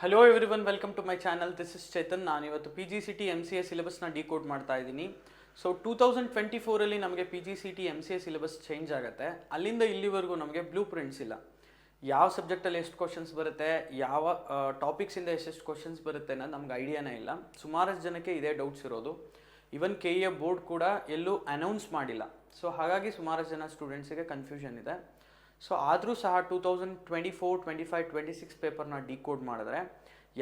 Hello everyone, welcome to my channel. This is Chetan. ನಾನು ಇವತ್ತು P G C T M C A ಸಿಲೆಬಸ್ನ decode ಮಾಡ್ತಾ ಇದ್ದೀನಿ. So 2024 ನಮಗೆ P G C T M C A syllabus change ಆಗುತ್ತೆ. ಅಲ್ಲಿಂದ ಇಲ್ಲಿವರೆಗೂ ನಮಗೆ ಬ್ಲೂ ಪ್ರಿಂಟ್ಸ್ ಇಲ್ಲ. ಯಾವ ಸಬ್ಜೆಕ್ಟಲ್ಲಿ ಎಷ್ಟು ಕ್ವಶನ್ಸ್ ಬರುತ್ತೆ, ಯಾವ ಟಾಪಿಕ್ಸಿಂದ ಎಷ್ಟೆಷ್ಟು ಕ್ವಶನ್ಸ್ ಬರುತ್ತೆ ಅನ್ನೋದು ನಮ್ಗೆ ಐಡಿಯಾನೇ ಇಲ್ಲ. ಸುಮಾರಷ್ಟು ಜನಕ್ಕೆ ಇದೇ ಡೌಟ್ಸ್ ಇರೋದು. ಇವನ್ ಕೆ ಎ ಬೋರ್ಡ್ ಕೂಡ ಎಲ್ಲೂ ಅನೌನ್ಸ್ ಮಾಡಿಲ್ಲ. ಸೊ ಹಾಗಾಗಿ ಸುಮಾರಷ್ಟು ಜನ ಸ್ಟೂಡೆಂಟ್ಸಿಗೆ ಕನ್ಫ್ಯೂಷನ್ ಇದೆ. ಸೊ ಆದರೂ ಸಹ 2024, 25, 26 ಪೇಪರ್ನ ಡಿಕೋಡ್ ಮಾಡಿದ್ರೆ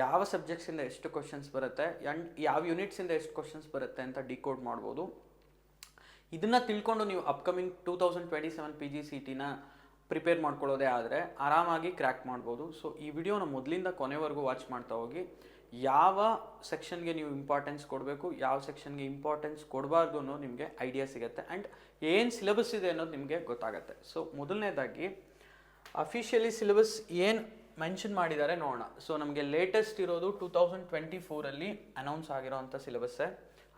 ಯಾವ ಸಬ್ಜೆಕ್ಟ್ಸಿಂದ ಎಷ್ಟು ಕ್ವಶನ್ಸ್ ಬರುತ್ತೆ ಆ್ಯಂಡ್ ಯಾವ ಯೂನಿಟ್ಸಿಂದ ಎಷ್ಟು ಕ್ವಶನ್ಸ್ ಬರುತ್ತೆ ಅಂತ ಡಿಕೋಡ್ ಮಾಡ್ಬೋದು. ಇದನ್ನು ತಿಳ್ಕೊಂಡು ನೀವು ಅಪ್ಕಮಿಂಗ್ 2027 ಪಿ ಜಿ ಸಿ ಟಿನ ಪ್ರಿಪೇರ್ ಮಾಡ್ಕೊಳ್ಳೋದೇ ಆದರೆ ಆರಾಮಾಗಿ ಕ್ರ್ಯಾಕ್ ಮಾಡ್ಬೋದು. ಸೊ ಈ ವಿಡಿಯೋನ ಮೊದಲಿಂದ ಕೊನೆವರೆಗೂ ವಾಚ್ ಮಾಡ್ತಾ ಹೋಗಿ. ಯಾವ ಸೆಕ್ಷನ್ಗೆ ನೀವು ಇಂಪಾರ್ಟೆನ್ಸ್ ಕೊಡಬೇಕು, ಯಾವ ಸೆಕ್ಷನ್ಗೆ ಇಂಪಾರ್ಟೆನ್ಸ್ ಕೊಡಬಾರ್ದು ಅನ್ನೋದು ನಿಮಗೆ ಐಡಿಯಾ ಸಿಗುತ್ತೆ. ಆ್ಯಂಡ್ ಏನು ಸಿಲೆಬಸ್ ಇದೆ ಅನ್ನೋದು ನಿಮಗೆ ಗೊತ್ತಾಗುತ್ತೆ. ಸೊ ಮೊದಲನೇದಾಗಿ ಅಫಿಷಿಯಲಿ ಸಿಲೆಬಸ್ ಏನು ಮೆನ್ಷನ್ ಮಾಡಿದ್ದಾರೆ ನೋಡೋಣ. ಸೊ ನಮಗೆ ಲೇಟೆಸ್ಟ್ ಇರೋದು 2024 ಅನೌನ್ಸ್ ಆಗಿರೋವಂಥ ಸಿಲೆಬಸ್ಸೇ.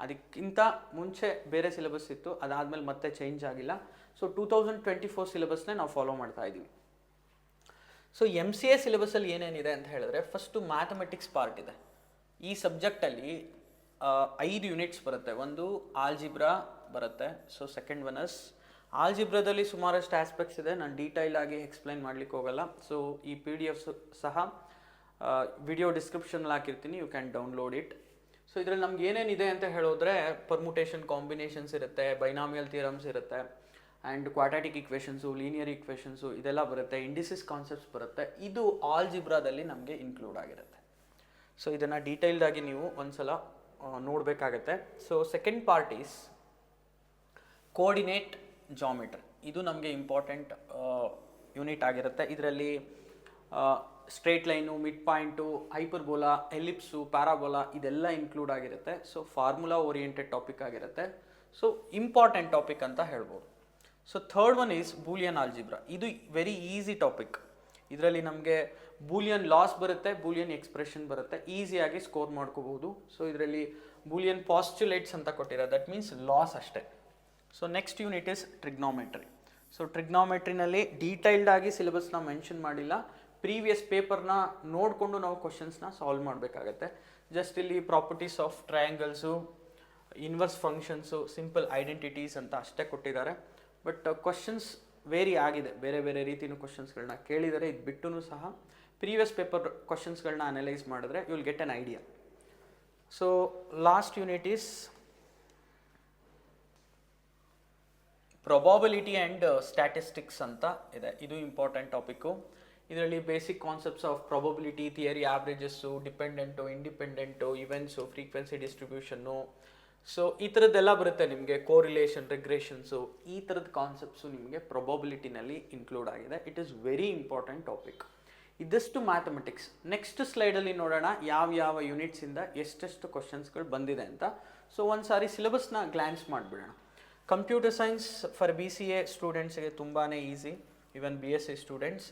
ಅದಕ್ಕಿಂತ ಮುಂಚೆ ಬೇರೆ ಸಿಲೆಬಸ್ ಇತ್ತು, ಅದಾದಮೇಲೆ ಮತ್ತೆ ಚೇಂಜ್ ಆಗಿಲ್ಲ. ಸೊ 2024 ಸಿಲೆಬಸ್ನೇ ನಾವು ಫಾಲೋ ಮಾಡ್ತಾ ಇದ್ದೀವಿ. ಸೊ ಎಮ್ ಸಿ ಎ ಸಿಲೆಬಸಲ್ಲಿ ಏನೇನಿದೆ ಅಂತ ಹೇಳಿದ್ರೆ, ಫಸ್ಟು ಮ್ಯಾಥಮೆಟಿಕ್ಸ್ ಪಾರ್ಟ್ ಇದೆ. ಈ ಸಬ್ಜೆಕ್ಟಲ್ಲಿ 5 ಯೂನಿಟ್ಸ್ ಬರುತ್ತೆ. ಒಂದು ಆಲ್ಜಿಬ್ರಾ ಬರುತ್ತೆ. ಸೊ ಸೆಕೆಂಡ್ ಒನ್ ಇಸ್ ಆಲ್ಜಿಬ್ರಾದಲ್ಲಿ ಸುಮಾರಷ್ಟು ಆಸ್ಪೆಕ್ಟ್ಸ್ ಇದೆ, ನಾನು ಡೀಟೈಲ್ ಆಗಿ ಎಕ್ಸ್ಪ್ಲೈನ್ ಮಾಡ್ಲಿಕ್ಕೆ ಹೋಗಲ್ಲ. ಸೊ ಈ ಪಿ ಡಿ ಎಫ್ ಸಹ ವಿಡಿಯೋ ಡಿಸ್ಕ್ರಿಪ್ಷನಲ್ಲಿ ಹಾಕಿರ್ತೀನಿ, you can download it. So ಇದರಲ್ಲಿ ನಮ್ಗೆ ಏನೇನಿದೆ ಅಂತ ಹೇಳಿದ್ರೆ, ಪರ್ಮುಟೇಷನ್ ಕಾಂಬಿನೇಷನ್ಸ್ ಇರುತ್ತೆ, ಬೈನಾಮಿಯಲ್ ಥಿಯರಮ್ಸ್ ಇರುತ್ತೆ, and quadratic equations, linear equations ಇದೆಲ್ಲ ಬರುತ್ತೆ, ಇಂಡಿಸಿಸ್ ಕಾನ್ಸೆಪ್ಟ್ಸ್ ಬರುತ್ತೆ. ಇದು ಆಲ್ಜಿಬ್ರಾದಲ್ಲಿ ನಮಗೆ ಇನ್ಕ್ಲೂಡ್ ಆಗಿರುತ್ತೆ. ಸೊ ಇದನ್ನು ಡೀಟೇಲ್ಡಾಗಿ ನೀವು ಒಂದ್ಸಲ ನೋಡಬೇಕಾಗತ್ತೆ. So second part is coordinate geometry. ಇದು ನಮಗೆ ಇಂಪಾರ್ಟೆಂಟ್ ಯೂನಿಟ್ ಆಗಿರುತ್ತೆ. ಇದರಲ್ಲಿ straight line, mid point, hyperbola, ellipse, parabola ಇದೆಲ್ಲ ಇನ್ಕ್ಲೂಡ್ ಆಗಿರುತ್ತೆ. ಸೊ ಫಾರ್ಮುಲಾ ಓರಿಯೆಂಟೆಡ್ ಟಾಪಿಕ್ ಆಗಿರುತ್ತೆ. ಸೊ ಇಂಪಾರ್ಟೆಂಟ್ ಟಾಪಿಕ್ ಅಂತ ಹೇಳ್ಬೋದು. So third one is Boolean algebra. ಇದು ವೆರಿ ಈಸಿ ಟಾಪಿಕ್. ಇದರಲ್ಲಿ ನಮಗೆ ಬೂಲಿಯನ್ ಲಾಸ್ ಬರುತ್ತೆ, ಬೂಲಿಯನ್ ಎಕ್ಸ್ಪ್ರೆಷನ್ ಬರುತ್ತೆ, ಈಸಿಯಾಗಿ ಸ್ಕೋರ್ ಮಾಡ್ಕೋಬಹುದು. ಸೊ ಇದರಲ್ಲಿ ಬೂಲಿಯನ್ ಪಾಸ್ಚುಲೇಟ್ಸ್ ಅಂತ ಕೊಟ್ಟಿದ್ದಾರೆ, ದಟ್ ಮೀನ್ಸ್ ಲಾಸ್ ಅಷ್ಟೇ. So next unit is trigonometry. So ಟ್ರಿಗ್ನೋಮೆಟ್ರಿನಲ್ಲಿ ಡೀಟೈಲ್ಡ್ ಆಗಿ ಸಿಲೆಬಸ್ನ ಮೆನ್ಷನ್ ಮಾಡಿಲ್ಲ. ಪ್ರೀವಿಯಸ್ ಪೇಪರ್ನ ನೋಡಿಕೊಂಡು ನಾವು ಕ್ವಶನ್ಸ್ನ ಸಾಲ್ವ್ ಮಾಡಬೇಕಾಗತ್ತೆ. ಜಸ್ಟ್ ಇಲ್ಲಿ properties of triangles, inverse functions, simple identities ಅಂತ ಅಷ್ಟೇ ಕೊಟ್ಟಿದ್ದಾರೆ. ಬಟ್ ಕ್ವಶನ್ಸ್ ವೇರಿ ಆಗಿದೆ, ಬೇರೆ ಬೇರೆ ರೀತಿಯ ಕ್ವಶನ್ಸ್ಗಳನ್ನ ಕೇಳಿದರೆ. ಇದು ಬಿಟ್ಟು ಸಹ ಪ್ರೀವಿಯಸ್ ಪೇಪರ್ ಕ್ವಶನ್ಸ್ಗಳನ್ನ ಅನಲೈಸ್ ಮಾಡಿದ್ರೆ you will get an idea. So last unit is probability and statistics ಅಂತ ಇದೆ. ಇದು ಇಂಪಾರ್ಟೆಂಟ್ ಟಾಪಿಕ್ಕು. ಇದರಲ್ಲಿ basic concepts of probability theory, averages, dependent, independent, events, frequency distribution, so ಈ ಥರದ್ದೆಲ್ಲ ಬರುತ್ತೆ ನಿಮಗೆ. ಕೋರಿಲೇಷನ್, ರಿಗ್ರೆಷನ್ಸು, ಈ ಥರದ ಕಾನ್ಸೆಪ್ಟ್ಸು ನಿಮಗೆ ಪ್ರೊಬಬಿಲಿಟಿನಲ್ಲಿ ಇನ್ಕ್ಲೂಡ್ ಆಗಿದೆ. It is very important topic. ಇದಿಷ್ಟು ಮ್ಯಾಥಮೆಟಿಕ್ಸ್. ನೆಕ್ಸ್ಟ್ ಸ್ಲೈಡಲ್ಲಿ ನೋಡೋಣ ಯಾವ ಯೂನಿಟ್ಸಿಂದ ಎಷ್ಟೆಷ್ಟು ಕ್ವಶನ್ಸ್ಗಳು ಬಂದಿದೆ ಅಂತ. ಸೊ ಒಂದು ಸಾರಿ ಸಿಲೆಬಸ್ನ ಗ್ಲ್ಯಾನ್ಸ್ ಮಾಡಿಬಿಡೋಣ. Computer science for B C A ಸ್ಟೂಡೆಂಟ್ಸ್ಗೆ ತುಂಬಾ easy, even B S C students.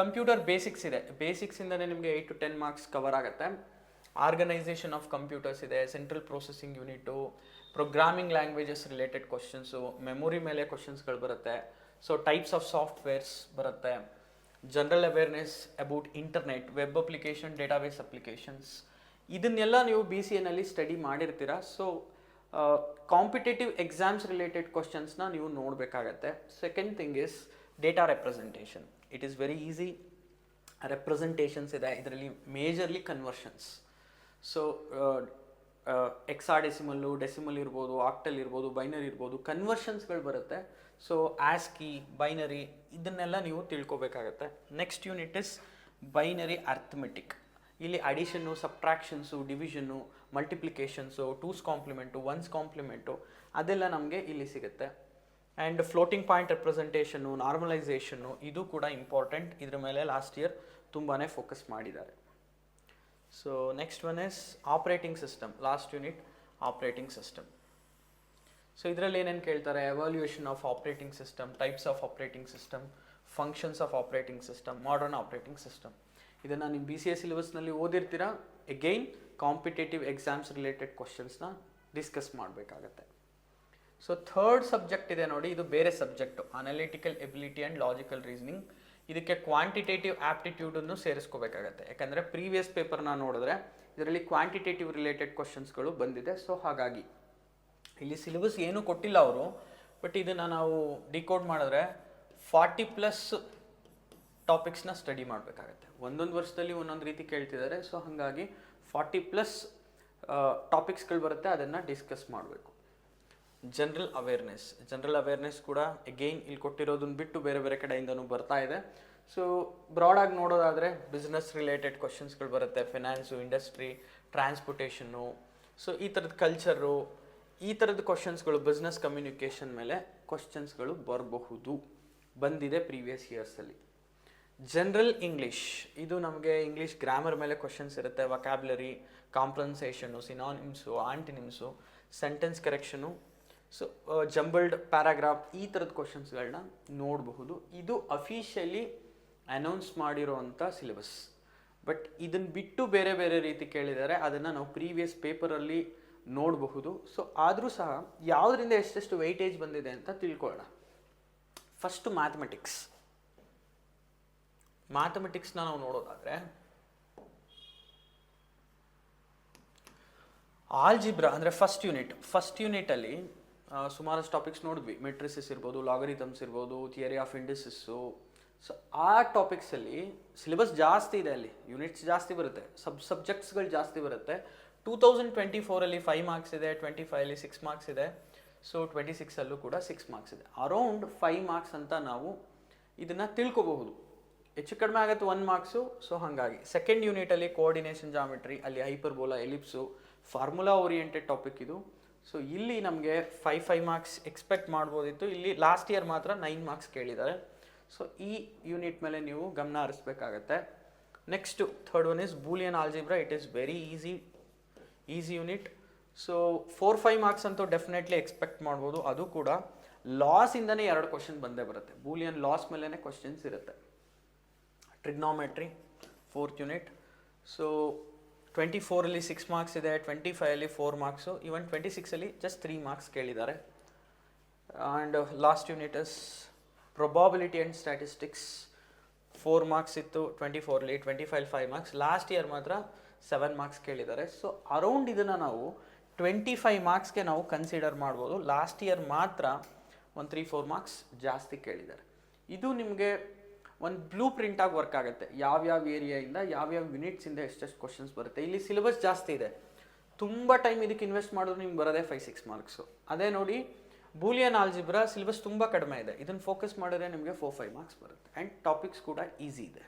Computer basics ಇದೆ. ಬೇಸಿಕ್ಸಿಂದನೇ ನಿಮಗೆ 8 to 10 ಮಾರ್ಕ್ಸ್ ಕವರ್ ಆಗುತ್ತೆ. ಆರ್ಗನೈಸೇಷನ್ ಆಫ್ ಕಂಪ್ಯೂಟರ್ಸ್ ಇದೆ, central processing unit, programming languages related questions, memory ಮೇಲೆ ಕ್ವಶನ್ಸ್ಗಳು ಬರುತ್ತೆ. ಸೊ ಟೈಪ್ಸ್ ಆಫ್ ಸಾಫ್ಟ್ವೇರ್ಸ್ ಬರುತ್ತೆ, general awareness about internet, web application, database applications, ಇದನ್ನೆಲ್ಲ ನೀವು ಬಿ ಸಿ ಎನಲ್ಲಿ ಸ್ಟಡಿ ಮಾಡಿರ್ತೀರ. ಸೊ ಕಾಂಪಿಟೇಟಿವ್ ಎಕ್ಸಾಮ್ಸ್ ರಿಲೇಟೆಡ್ ಕ್ವಶನ್ಸ್ನ ನೀವು ನೋಡಬೇಕಾಗತ್ತೆ. Second thing is data representation. It is very easy. Representations ಇದೆ, ಇದರಲ್ಲಿ majorly conversions. So hexadecimal, decimal ಇರ್ಬೋದು, ಆಕ್ಟಲ್ ಇರ್ಬೋದು, ಬೈನರಿ ಇರ್ಬೋದು, ಕನ್ವರ್ಷನ್ಸ್ಗಳು ಬರುತ್ತೆ. ಸೊ ಆಸ್ಕಿ, ಬೈನರಿ ಇದನ್ನೆಲ್ಲ ನೀವು ತಿಳ್ಕೊಬೇಕಾಗತ್ತೆ. Next unit is binary arithmetic. ಇಲ್ಲಿ addition, subtractions, division, multiplications, 2's complement, 1's compliment ಅದೆಲ್ಲ ನಮಗೆ ಇಲ್ಲಿ ಸಿಗುತ್ತೆ. And floating point representation, normalisation ಇದು ಕೂಡ ಇಂಪಾರ್ಟೆಂಟ್. ಇದ್ರ ಮೇಲೆ ಲಾಸ್ಟ್ ಇಯರ್ ತುಂಬಾ ಫೋಕಸ್ ಮಾಡಿದ್ದಾರೆ. So next one is operating system. Last unit operating system. So ಇದರಲ್ಲಿ ಏನೇನು ಕೇಳ್ತಾರೆ, evaluation of operating system, types of operating system, functions of operating system, modern operating system. ಇದನ್ನು ನೀವು ಬಿ ಸಿ ಎ ಸಿಲೆಬಸ್ನಲ್ಲಿ ಓದಿರ್ತೀರ. Again competitive exams related ಕ್ವಶನ್ಸ್ನ discuss ಮಾಡಬೇಕಾಗತ್ತೆ. So third subject ಇದೆ ನೋಡಿ, ಇದು ಬೇರೆ subject, analytical ability and logical reasoning. ಇದಕ್ಕೆ ಕ್ವಾಂಟಿಟೇಟಿವ್ ಆಪ್ಟಿಟ್ಯೂಡನ್ನು ಸೇರಿಸ್ಕೋಬೇಕಾಗತ್ತೆ. ಯಾಕಂದರೆ ಪ್ರೀವಿಯಸ್ ಪೇಪರ್ನ ನೋಡಿದ್ರೆ ಇದರಲ್ಲಿ ಕ್ವಾಂಟಿಟೇಟಿವ್ ರಿಲೇಟೆಡ್ ಕ್ವಶನ್ಸ್ಗಳು ಬಂದಿದೆ. ಸೊ ಹಾಗಾಗಿ ಇಲ್ಲಿ ಸಿಲೆಬಸ್ ಏನೂ ಕೊಟ್ಟಿಲ್ಲ ಅವರು, ಬಟ್ ಇದನ್ನು ನಾವು ಡಿಕೋಡ್ ಮಾಡಿದ್ರೆ 40+ ಟಾಪಿಕ್ಸ್ನ ಸ್ಟಡಿ ಮಾಡಬೇಕಾಗತ್ತೆ. ಒಂದೊಂದು ವರ್ಷದಲ್ಲಿ ಒಂದೊಂದು ರೀತಿ ಕೇಳ್ತಿದ್ದಾರೆ. ಸೊ ಹಾಗಾಗಿ 40+ ಟಾಪಿಕ್ಸ್ಗಳು ಬರುತ್ತೆ, ಅದನ್ನು ಡಿಸ್ಕಸ್ ಮಾಡಬೇಕು. ಜನರಲ್ ಅವೇರ್ನೆಸ್ ಕೂಡ ಅಗೈನ್ ಇಲ್ಲಿ ಕೊಟ್ಟಿರೋದನ್ನ ಬಿಟ್ಟು ಬೇರೆ ಬೇರೆ ಕಡೆಯಿಂದನೂ ಬರ್ತಾ ಇದೆ. ಸೊ ಬ್ರಾಡಾಗಿ ನೋಡೋದಾದರೆ ಬಿಸ್ನೆಸ್ ರಿಲೇಟೆಡ್ ಕ್ವಶನ್ಸ್ಗಳು ಬರುತ್ತೆ, ಫಿನಾನ್ಸು, ಇಂಡಸ್ಟ್ರಿ, ಟ್ರಾನ್ಸ್ಪೋರ್ಟೇಷನ್ನು, ಸೊ ಈ ಥರದ ಕಲ್ಚರು, ಈ ಥರದ ಕ್ವಶನ್ಸ್ಗಳು ಬಿಸ್ನೆಸ್ ಕಮ್ಯುನಿಕೇಷನ್ ಮೇಲೆ ಕ್ವಶನ್ಸ್ಗಳು ಬರಬಹುದು, ಬಂದಿದೆ ಪ್ರೀವಿಯಸ್ ಇಯರ್ಸಲ್ಲಿ. ಜನರಲ್ ಇಂಗ್ಲೀಷ್, ಇದು ನಮಗೆ ಇಂಗ್ಲೀಷ್ ಗ್ರಾಮರ್ ಮೇಲೆ ಕ್ವಶನ್ಸ್ ಇರುತ್ತೆ, vocabulary, comprehension, synonyms, antonyms, sentence correction, so jumbled paragraph, ಈ ಥರದ ಕ್ವಶನ್ಸ್ಗಳನ್ನ ನೋಡಬಹುದು. ಇದು ಅಫಿಷಿಯಲಿ ಅನೌನ್ಸ್ ಮಾಡಿರೋವಂಥ ಸಿಲೆಬಸ್. ಬಟ್ ಇದನ್ನು ಬಿಟ್ಟು ಬೇರೆ ಬೇರೆ ರೀತಿ ಕೇಳಿದ್ದಾರೆ, ಅದನ್ನು ನಾವು ಪ್ರೀವಿಯಸ್ ಪೇಪರಲ್ಲಿ ನೋಡಬಹುದು. ಸೊ ಆದರೂ ಸಹ ಯಾವುದರಿಂದ ಎಷ್ಟೆಷ್ಟು ವೆಯ್ಟೇಜ್ ಬಂದಿದೆ ಅಂತ ತಿಳ್ಕೊಳ್ಳೋಣ. ಫಸ್ಟು ಮ್ಯಾಥಮೆಟಿಕ್ಸ್ನ ನಾವು ನೋಡೋದಾದರೆ ಆಲ್ಜಿಬ್ರಾ ಅಂದರೆ ಫಸ್ಟ್ ಯೂನಿಟಲ್ಲಿ ಸುಮಾರಷ್ಟು ಟಾಪಿಕ್ಸ್ ನೋಡಿದ್ವಿ. ಮೆಟ್ರಿಸಿಸ್ ಇರ್ಬೋದು, ಲಾಗರಿಥಮ್ಸ್ ಇರ್ಬೋದು, ಥಿಯರಿ ಆಫ್ ಇಂಡಿಸಿಸ್ಸು. ಸೊ ಆ ಟಾಪಿಕ್ಸಲ್ಲಿ ಸಿಲೆಬಸ್ ಜಾಸ್ತಿ ಇದೆ, ಅಲ್ಲಿ ಯೂನಿಟ್ಸ್ ಜಾಸ್ತಿ ಬರುತ್ತೆ, ಸಬ್ಜೆಕ್ಟ್ಸ್ಗಳು ಜಾಸ್ತಿ ಬರುತ್ತೆ. 2024ಅಲ್ಲಿ 5 ಮಾರ್ಕ್ಸ್ ಇದೆ, 25ಅಲ್ಲಿ 6 ಮಾರ್ಕ್ಸ್ ಇದೆ, ಸೊ 26ಅಲ್ಲೂ ಕೂಡ 6 ಮಾರ್ಕ್ಸ್ ಇದೆ. ಅರೌಂಡ್ 5 ಮಾರ್ಕ್ಸ್ ಅಂತ ನಾವು ಇದನ್ನು ತಿಳ್ಕೊಬಹುದು. ಹೆಚ್ಚು ಕಡಿಮೆ ಆಗುತ್ತೆ 1 ಮಾರ್ಕ್ಸು. ಸೊ ಹಾಗಾಗಿ ಸೆಕೆಂಡ್ ಯೂನಿಟಲ್ಲಿ ಕೋಆರ್ಡಿನೇಷನ್ ಜಾಮೆಟ್ರಿ, ಅಲ್ಲಿ ಹೈಪರ್ಬೋಲಾ, ಎಲಿಪ್ಸು, ಫಾರ್ಮುಲಾ ಓರಿಯೆಂಟೆಡ್ ಟಾಪಿಕ್ ಇದು. ಸೊ ಇಲ್ಲಿ ನಮಗೆ 5 ಮಾರ್ಕ್ಸ್ ಎಕ್ಸ್ಪೆಕ್ಟ್ ಮಾಡ್ಬೋದಿತ್ತು, ಇಲ್ಲಿ ಲಾಸ್ಟ್ ಇಯರ್ ಮಾತ್ರ 9 ಮಾರ್ಕ್ಸ್ ಕೇಳಿದ್ದಾರೆ. ಸೊ ಈ ಯೂನಿಟ್ ಮೇಲೆ ನೀವು ಗಮನ ಹರಿಸ್ಬೇಕಾಗತ್ತೆ. Next third one is Boolean algebra. It is very easy unit. So 4-5 marks ಅಂತೂ ಡೆಫಿನೆಟ್ಲಿ ಎಕ್ಸ್ಪೆಕ್ಟ್ ಮಾಡ್ಬೋದು. ಅದು ಕೂಡ ಲಾಸಿಂದನೇ 2 ಕ್ವಶನ್ ಬಂದೇ ಬರುತ್ತೆ. ಬೂಲಿಯನ್ ಲಾಸ್ ಮೇಲೇ ಕ್ವಶನ್ಸ್ ಇರುತ್ತೆ. Trigonometry 4th unit. ಸೊ 24ಅಲ್ಲಿ 6 ಮಾರ್ಕ್ಸ್ ಇದೆ, 25ಅಲ್ಲಿ 4 ಮಾರ್ಕ್ಸು, ಈವನ್ 26ಅಲ್ಲಿ ಜಸ್ಟ್ 3 ಮಾರ್ಕ್ಸ್ ಕೇಳಿದ್ದಾರೆ. And last unit is probability and statistics. 4 marks ಇತ್ತು 24ಅಲ್ಲಿ, 25ಅಲ್ಲಿ 5 ಮಾರ್ಕ್ಸ್. ಲಾಸ್ಟ್ ಇಯರ್ ಮಾತ್ರ 7 ಮಾರ್ಕ್ಸ್ ಕೇಳಿದ್ದಾರೆ. ಸೊ ಅರೌಂಡ್ ಇದನ್ನು ನಾವು 25 ಮಾರ್ಕ್ಸ್ಗೆ ನಾವು ಕನ್ಸಿಡರ್ ಮಾಡ್ಬೋದು. ಲಾಸ್ಟ್ ಇಯರ್ ಮಾತ್ರ ಒಂದು 3-4 ಮಾರ್ಕ್ಸ್ ಜಾಸ್ತಿ ಕೇಳಿದ್ದಾರೆ. ಇದು ನಿಮಗೆ ಒಂದು ಬ್ಲೂ ಪ್ರಿಂಟಾಗಿ ವರ್ಕ್ ಆಗುತ್ತೆ, ಯಾವ್ಯಾವ ಏರಿಯಾಯಿಂದ ಯಾವ್ಯಾವ ಯೂನಿಟ್ಸಿಂದ ಎಷ್ಟೆಷ್ಟು ಕ್ವಶನ್ಸ್ ಬರುತ್ತೆ. ಇಲ್ಲಿ ಸಿಲೆಬಸ್ ಜಾಸ್ತಿ ಇದೆ, ತುಂಬ ಟೈಮ್ ಇದಕ್ಕೆ ಇನ್ವೆಸ್ಟ್ ಮಾಡಿದ್ರು ನಿಮ್ಗೆ ಬರೋದೇ 5-6 ಮಾರ್ಕ್ಸು. ಅದೇ ನೋಡಿ ಬೂಲಿಯನ್ ಆಲ್ಜಿಬ್ರಾ ಸಿಲೆಬಸ್ ತುಂಬ ಕಡಿಮೆ ಇದೆ, ಇದನ್ನು ಫೋಕಸ್ ಮಾಡಿದ್ರೆ ನಿಮಗೆ 4-5 ಮಾರ್ಕ್ಸ್ ಬರುತ್ತೆ. ಆ್ಯಂಡ್ ಟಾಪಿಕ್ಸ್ ಕೂಡ ಈಸಿ ಇದೆ.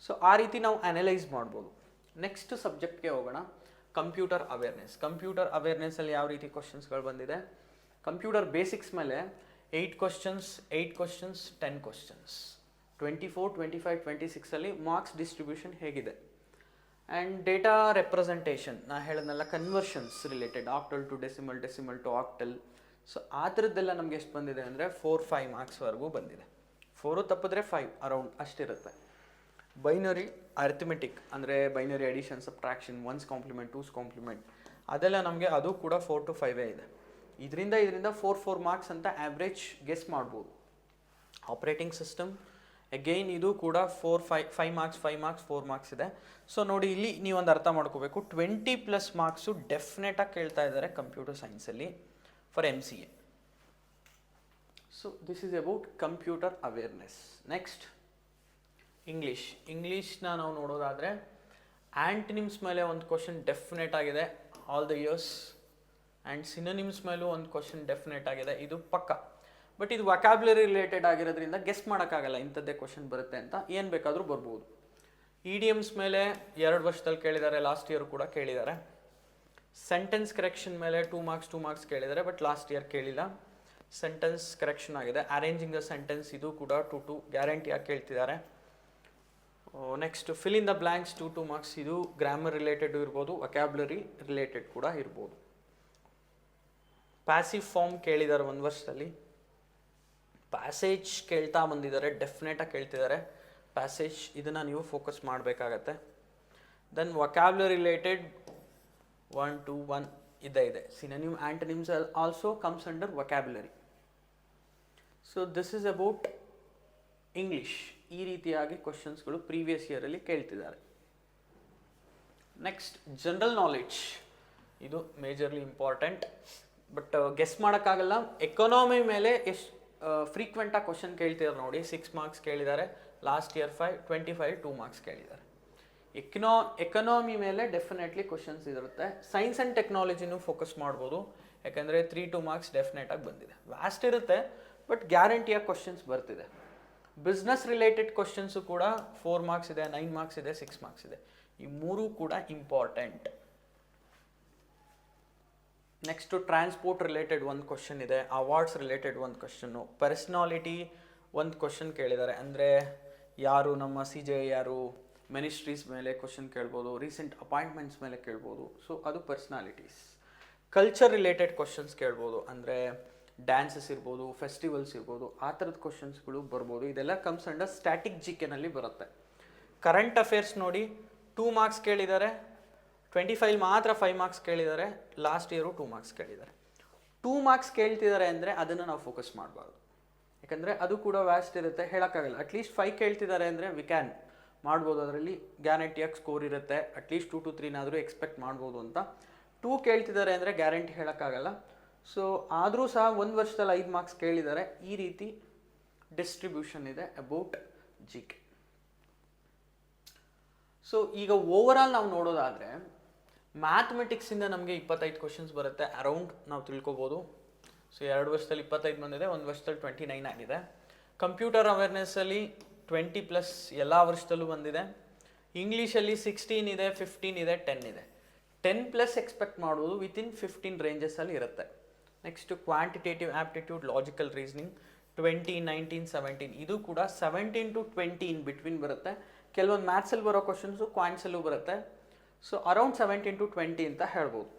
ಸೊ ಆ ರೀತಿ ನಾವು ಅನಲೈಸ್ ಮಾಡ್ಬೋದು. ನೆಕ್ಸ್ಟ್ ಸಬ್ಜೆಕ್ಟ್ಗೆ ಹೋಗೋಣ. ಕಂಪ್ಯೂಟರ್ ಅವೇರ್ನೆಸ್ಸಲ್ಲಿ ಯಾವ ರೀತಿ ಕ್ವಶನ್ಸ್ಗಳು ಬಂದಿದೆ. ಕಂಪ್ಯೂಟರ್ ಬೇಸಿಕ್ಸ್ ಮೇಲೆ 8 ಕ್ವಶನ್ಸ್, 10 ಕ್ವಶನ್ಸ್. 24, 25, 26ಅಲ್ಲಿ ಮಾರ್ಕ್ಸ್ ಡಿಸ್ಟ್ರಿಬ್ಯೂಷನ್ ಹೇಗಿದೆ. ಆ್ಯಂಡ್ ಡೇಟಾ ರೆಪ್ರೆಸೆಂಟೇಷನ್, ನಾ ಹೇಳಿದ್ನಲ್ಲ, conversions related, octal to decimal, decimal to octal. So ಆ ಥರದ್ದೆಲ್ಲ ನಮ್ಗೆ ಎಷ್ಟು ಬಂದಿದೆ ಅಂದರೆ 4-5 ಮಾರ್ಕ್ಸ್ವರೆಗೂ ಬಂದಿದೆ. 4 ತಪ್ಪಿದ್ರೆ 5 ಅರೌಂಡ್ ಅಷ್ಟಿರುತ್ತೆ. ಬೈನರಿ ಅರ್ಥಮೆಟಿಕ್ ಅಂದರೆ binary addition, subtraction, 1's complement, 2's complement, ಅದೆಲ್ಲ ನಮಗೆ ಅದು ಕೂಡ 4 to 5 ಇದೆ. ಇದರಿಂದ 4 ಮಾರ್ಕ್ಸ್ ಅಂತ ಆ್ಯಾವ್ರೇಜ್ ಗೆಸ್ ಮಾಡ್ಬೋದು. ಆಪ್ರೇಟಿಂಗ್ ಸಿಸ್ಟಮ್ ಅಗೈನ್ ಇದು ಕೂಡ 5 ಮಾರ್ಕ್ಸ್, 4 ಮಾರ್ಕ್ಸ್ ಇದೆ. ಸೊ ನೋಡಿ ಇಲ್ಲಿ ನೀವೊಂದು ಅರ್ಥ ಮಾಡ್ಕೋಬೇಕು, 20+ ಮಾರ್ಕ್ಸು ಡೆಫಿನೆಟಾಗಿ ಕೇಳ್ತಾ ಇದ್ದಾರೆ ಕಂಪ್ಯೂಟರ್ ಸೈನ್ಸಲ್ಲಿ for MCA. So this is about computer awareness. Next ಇಂಗ್ಲೀಷ್ನ ನಾವು ನೋಡೋದಾದರೆ ಆ್ಯಂಟಿನಿಮ್ಸ್ ಮೇಲೆ ಒಂದು ಕ್ವಶನ್ ಡೆಫಿನೆಟ್ ಆಗಿದೆ all the years. And synonyms ಮೇಲೂ ಒಂದು ಕ್ವಶನ್ ಡೆಫಿನೆಟ್ ಆಗಿದೆ, ಇದು ಪಕ್ಕ. ಬಟ್ ಇದು ವೊಕ್ಯಾಬ್ಯುಲರಿ ರಿಲೇಟೆಡ್ ಆಗಿರೋದ್ರಿಂದ ಗೆಸ್ ಮಾಡೋಕ್ಕಾಗಲ್ಲ ಇಂಥದ್ದೇ ಕ್ವಶನ್ ಬರುತ್ತೆ ಅಂತ, ಏನು ಬೇಕಾದರೂ ಬರ್ಬೋದು. ಇಡಿಯಮ್ಸ್ ಮೇಲೆ 2 ವರ್ಷದಲ್ಲಿ ಕೇಳಿದ್ದಾರೆ, ಲಾಸ್ಟ್ ಇಯರ್ ಕೂಡ ಕೇಳಿದ್ದಾರೆ. ಸೆಂಟೆನ್ಸ್ ಕರೆಕ್ಷನ್ ಮೇಲೆ 2 ಮಾರ್ಕ್ಸ್ ಕೇಳಿದ್ದಾರೆ, ಬಟ್ ಲಾಸ್ಟ್ ಇಯರ್ ಕೇಳಿಲ್ಲ. ಸೆಂಟೆನ್ಸ್ ಕರೆಕ್ಷನ್ ಆಗಿದೆ. ಅರೇಂಜಿಂಗ್ ಅ ಸೆಂಟೆನ್ಸ್ ಇದು ಕೂಡ 2 ಗ್ಯಾರಂಟಿಯಾಗಿ ಕೇಳ್ತಿದ್ದಾರೆ. Next fill in the blanks 2 marks, ಇದು ಗ್ರಾಮರ್ ರಿಲೇಟೆಡ್ ಇರ್ಬೋದು, ವೊಕ್ಯಾಬ್ಯುಲರಿ ರಿಲೇಟೆಡ್ ಕೂಡ ಇರ್ಬೋದು. ಪ್ಯಾಸಿವ್ ಫಾರ್ಮ್ ಕೇಳಿದ್ದಾರೆ 1 ವರ್ಷದಲ್ಲಿ. ಪ್ಯಾಸೇಜ್ ಕೇಳ್ತಾ ಬಂದಿದ್ದಾರೆ, ಡೆಫಿನೆಟಾಗಿ ಕೇಳ್ತಿದ್ದಾರೆ ಪ್ಯಾಸೇಜ್, ಇದನ್ನು ನೀವು ಫೋಕಸ್ ಮಾಡಬೇಕಾಗತ್ತೆ. ದೆನ್ ವೊಕ್ಯಾಬ್ಯುಲರಿ ರಿಲೇಟೆಡ್ 1 to 1 ಇದೆ. Synonym, antonyms also comes under vocabulary. So this is about ಈ ರೀತಿಯಾಗಿ ಕ್ವಶನ್ಸ್ಗಳು ಪ್ರೀವಿಯಸ್ ಇಯರಲ್ಲಿ ಕೇಳ್ತಿದ್ದಾರೆ. ನೆಕ್ಸ್ಟ್ ಜನರಲ್ ನಾಲೆಡ್ಜ್, ಇದು ಮೇಜರ್ಲಿ ಇಂಪಾರ್ಟೆಂಟ್, ಬಟ್ ಗೆಸ್ ಮಾಡೋಕ್ಕಾಗಲ್ಲ. ಎಕಾನಮಿ ಮೇಲೆ ಎಷ್ಟು ಫ್ರೀಕ್ವೆಂಟಾಗಿ ಕ್ವಶನ್ ಕೇಳ್ತಿದ್ದಾರೆ ನೋಡಿ. 6 ಮಾರ್ಕ್ಸ್ ಕೇಳಿದ್ದಾರೆ, ಲಾಸ್ಟ್ ಇಯರ್ 25 2 ಮಾರ್ಕ್ಸ್ ಕೇಳಿದ್ದಾರೆ. ಎಕನಾಮಿ ಮೇಲೆ ಡೆಫಿನೆಟ್ಲಿ ಕ್ವಶನ್ಸ್ ಇರುತ್ತೆ. ಸೈನ್ಸ್ ಆ್ಯಂಡ್ ಟೆಕ್ನಾಲಜಿನೂ ಫೋಕಸ್ ಮಾಡ್ಬೋದು, ಯಾಕಂದರೆ 3-2 ಮಾರ್ಕ್ಸ್ ಡೆಫಿನೆಟ್ ಆಗಿ ಬಂದಿದೆ. ವ್ಯಾಸ್ಟ್ ಇರುತ್ತೆ, ಬಟ್ ಗ್ಯಾರಂಟಿಯಾಗಿ ಕ್ವಶನ್ಸ್ ಬರ್ತಿದೆ. ಬಿಸ್ನೆಸ್ ರಿಲೇಟೆಡ್ ಕ್ವಶನ್ಸು ಕೂಡ 4 ಮಾರ್ಕ್ಸ್ ಇದೆ, 9 ಮಾರ್ಕ್ಸ್ ಇದೆ, 6 ಮಾರ್ಕ್ಸ್ ಇದೆ. ಈ ಮೂರೂ ಕೂಡ ಇಂಪಾರ್ಟೆಂಟ್. ನೆಕ್ಸ್ಟು ಟ್ರಾನ್ಸ್ಪೋರ್ಟ್ ರಿಲೇಟೆಡ್ ಒಂದು ಕ್ವಶನ್ ಇದೆ, ಅವಾರ್ಡ್ಸ್ ರಿಲೇಟೆಡ್ ಒಂದು ಕ್ವಶನ್ನು, ಪರ್ಸ್ನಾಲಿಟಿ ಒಂದು ಕ್ವಶನ್ ಕೇಳಿದ್ದಾರೆ, ಅಂದರೆ ಯಾರು ನಮ್ಮ CJ ಯಾರು, ಮಿನಿಸ್ಟ್ರೀಸ್ ಮೇಲೆ ಕ್ವಶನ್ ಕೇಳ್ಬೋದು, ರೀಸೆಂಟ್ ಅಪಾಯಿಂಟ್ಮೆಂಟ್ಸ್ ಮೇಲೆ ಕೇಳ್ಬೋದು. ಸೊ ಅದು ಪರ್ಸ್ನಾಲಿಟೀಸ್. ಕಲ್ಚರ್ ರಿಲೇಟೆಡ್ ಕ್ವಶನ್ಸ್ ಕೇಳ್ಬೋದು, ಅಂದರೆ ಡ್ಯಾನ್ಸಸ್ ಇರ್ಬೋದು, ಫೆಸ್ಟಿವಲ್ಸ್ ಇರ್ಬೋದು, ಆ ಥರದ ಕ್ವಶನ್ಸ್ಗಳು ಬರ್ಬೋದು. ಇದೆಲ್ಲ ಕಮ್ಸ್ ಅಂಡರ್ ಸ್ಟ್ಯಾಟಿಕ್ GK ಬರುತ್ತೆ. ಕರೆಂಟ್ ಅಫೇರ್ಸ್ ನೋಡಿ, 2 ಮಾರ್ಕ್ಸ್ ಕೇಳಿದ್ದಾರೆ, 25 ಮಾತ್ರ 5 ಮಾರ್ಕ್ಸ್ ಕೇಳಿದ್ದಾರೆ, ಲಾಸ್ಟ್ ಇಯರು 2 ಮಾರ್ಕ್ಸ್ ಕೇಳಿದ್ದಾರೆ. 2 ಮಾರ್ಕ್ಸ್ ಕೇಳ್ತಿದ್ದಾರೆ ಅಂದರೆ ಅದನ್ನು ನಾವು ಫೋಕಸ್ ಮಾಡಬಾರ್ದು, ಯಾಕಂದರೆ ಅದು ಕೂಡ ವ್ಯಾಸ್ಟ್ ಇರುತ್ತೆ, ಹೇಳೋಕ್ಕಾಗಲ್ಲ. ಅಟ್ಲೀಸ್ಟ್ 5 ಕೇಳ್ತಿದ್ದಾರೆ ಅಂದರೆ ವಿ ಕ್ಯಾನ್ ಮಾಡ್ಬೋದು, ಅದರಲ್ಲಿ ಗ್ಯಾರಂಟಿಯಾಗಿ ಸ್ಕೋರ್ ಇರುತ್ತೆ, ಅಟ್ಲೀಸ್ಟ್ 2 to 3 ಎಕ್ಸ್ಪೆಕ್ಟ್ ಮಾಡ್ಬೋದು ಅಂತ. 2 ಕೇಳ್ತಿದ್ದಾರೆ ಅಂದರೆ ಗ್ಯಾರಂಟಿ ಹೇಳೋಕ್ಕಾಗಲ್ಲ. ಸೊ ಆದರೂ ಸಹ ಒಂದು ವರ್ಷದಲ್ಲಿ 5 ಮಾರ್ಕ್ಸ್ ಕೇಳಿದ್ದಾರೆ. ಈ ರೀತಿ ಡಿಸ್ಟ್ರಿಬ್ಯೂಷನ್ ಇದೆ ಅಬೌಟ್ GK. ಸೊ ಈಗ ಓವರಾಲ್ ನಾವು ನೋಡೋದಾದರೆ ಮ್ಯಾಥಮೆಟಿಕ್ಸಿಂದ ನಮಗೆ 25 ಕ್ವಶನ್ಸ್ ಬರುತ್ತೆ ಅರೌಂಡ್, ನಾವು ತಿಳ್ಕೊಬೋದು. ಸೊ 2 ವರ್ಷದಲ್ಲಿ 25 ಬಂದಿದೆ, 1 ವರ್ಷದಲ್ಲಿ 29 ಆಗಿದೆ. ಕಂಪ್ಯೂಟರ್ ಅವೇರ್ನೆಸ್ಸಲ್ಲಿ 20+ ಎಲ್ಲ ವರ್ಷದಲ್ಲೂ ಬಂದಿದೆ. ಇಂಗ್ಲೀಷಲ್ಲಿ 16 ಇದೆ, 15 ಇದೆ, 10 ಇದೆ. 10+ ಎಕ್ಸ್ಪೆಕ್ಟ್ ಮಾಡೋದು ವಿತಿನ್ 15 ರೇಂಜಸಲ್ಲಿ ಇರುತ್ತೆ. Next quantitative aptitude, logical reasoning 20, 19, 17, ಇದು ಕೂಡ 17 to 20 ಇನ್ ಬಿಟ್ವೀನ್ ಬರುತ್ತೆ. ಕೆಲವೊಂದು ಮ್ಯಾಥ್ಸಲ್ಲಿ ಬರೋ ಕ್ವಶನ್ಸು ಕ್ವಾಂಟ್ಸಲ್ಲೂ ಬರುತ್ತೆ. ಸೊ ಅರೌಂಡ್ 17 to 20 ಅಂತ ಹೇಳ್ಬೋದು.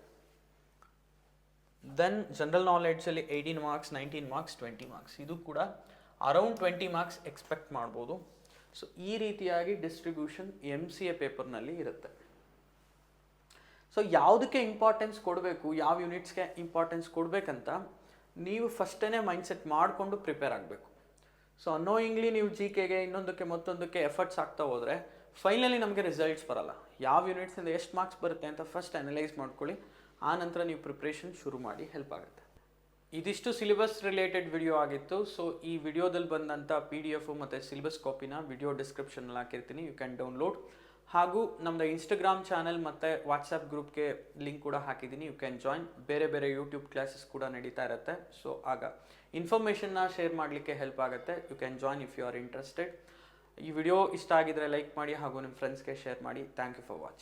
ದೆನ್ ಜನರಲ್ ನಾಲೆಡ್ಜಲ್ಲಿ 18 ಮಾರ್ಕ್ಸ್, 19 ಮಾರ್ಕ್ಸ್, 20 ಮಾರ್ಕ್ಸ್, ಇದು ಕೂಡ ಅರೌಂಡ್ 20 ಮಾರ್ಕ್ಸ್ ಎಕ್ಸ್ಪೆಕ್ಟ್ ಮಾಡ್ಬೋದು. ಸೊ ಈ ರೀತಿಯಾಗಿ ಡಿಸ್ಟ್ರಿಬ್ಯೂಷನ್ MCA ಪೇಪರ್ನಲ್ಲಿ ಇರುತ್ತೆ. ಸೊ ಯಾವುದಕ್ಕೆ ಇಂಪಾರ್ಟೆನ್ಸ್ ಕೊಡಬೇಕು, ಯಾವ ಯೂನಿಟ್ಸ್ಗೆ ಇಂಪಾರ್ಟೆನ್ಸ್ ಕೊಡಬೇಕಂತ ನೀವು ಫಸ್ಟೇ ಮೈಂಡ್ಸೆಟ್ ಮಾಡಿಕೊಂಡು ಪ್ರಿಪೇರ್ ಆಗಬೇಕು. ಸೊ ಅನ್ನೋಯಿಂಗ್ಲಿ ನೀವು GKಗೆ ಇನ್ನೊಂದಕ್ಕೆ ಮತ್ತೊಂದಕ್ಕೆ ಎಫರ್ಟ್ಸ್ ಆಗ್ತಾ ಹೋದರೆ ಫೈನಲಿ ನಮಗೆ ರಿಸಲ್ಟ್ಸ್ ಬರಲ್ಲ. ಯಾವ ಯೂನಿಟ್ಸಿಂದ ಎಷ್ಟು ಮಾರ್ಕ್ಸ್ ಬರುತ್ತೆ ಅಂತ ಫಸ್ಟ್ ಅನಲೈಸ್ ಮಾಡ್ಕೊಳ್ಳಿ, ಆ ನಂತರ ನೀವು ಪ್ರಿಪ್ರೇಷನ್ ಶುರು ಮಾಡಿ, ಹೆಲ್ಪ್ ಆಗುತ್ತೆ. ಇದಿಷ್ಟು ಸಿಲೆಬಸ್ ರಿಲೇಟೆಡ್ ವಿಡಿಯೋ ಆಗಿತ್ತು. ಸೊ ಈ ವಿಡಿಯೋದಲ್ಲಿ ಬಂದಂಥ PDF ಮತ್ತು ಸಿಲೆಬಸ್ ಕಾಪಿನ ವಿಡಿಯೋ ಡಿಸ್ಕ್ರಿಪ್ಷನಲ್ಲಿ ಹಾಕಿರ್ತೀನಿ, ಯು ಕ್ಯಾನ್ ಡೌನ್ಲೋಡ್. ಹಾಗೂ ನಮ್ಮದು ಇನ್ಸ್ಟಾಗ್ರಾಮ್ ಚಾನಲ್ ಮತ್ತು ವಾಟ್ಸಪ್ ಗ್ರೂಪ್ಗೆ ಲಿಂಕ್ ಕೂಡ ಹಾಕಿದ್ದೀನಿ, ಯು ಕ್ಯಾನ್ ಜಾಯಿನ್. ಬೇರೆ ಬೇರೆ ಯೂಟ್ಯೂಬ್ ಕ್ಲಾಸಸ್ ಕೂಡ ನಡೀತಾ ಇರುತ್ತೆ. ಸೊ ಆಗ ಇನ್ಫಾರ್ಮೇಷನ್ನ ಶೇರ್ ಮಾಡಲಿಕ್ಕೆ ಹೆಲ್ಪ್ ಆಗುತ್ತೆ. You can join if you are interested. ಈ ವಿಡಿಯೋ ಇಷ್ಟ ಆಗಿದರೆ ಲೈಕ್ ಮಾಡಿ ಹಾಗೂ ನಿಮ್ಮ ಫ್ರೆಂಡ್ಸ್ಗೆ ಶೇರ್ ಮಾಡಿ. Thank you for watching.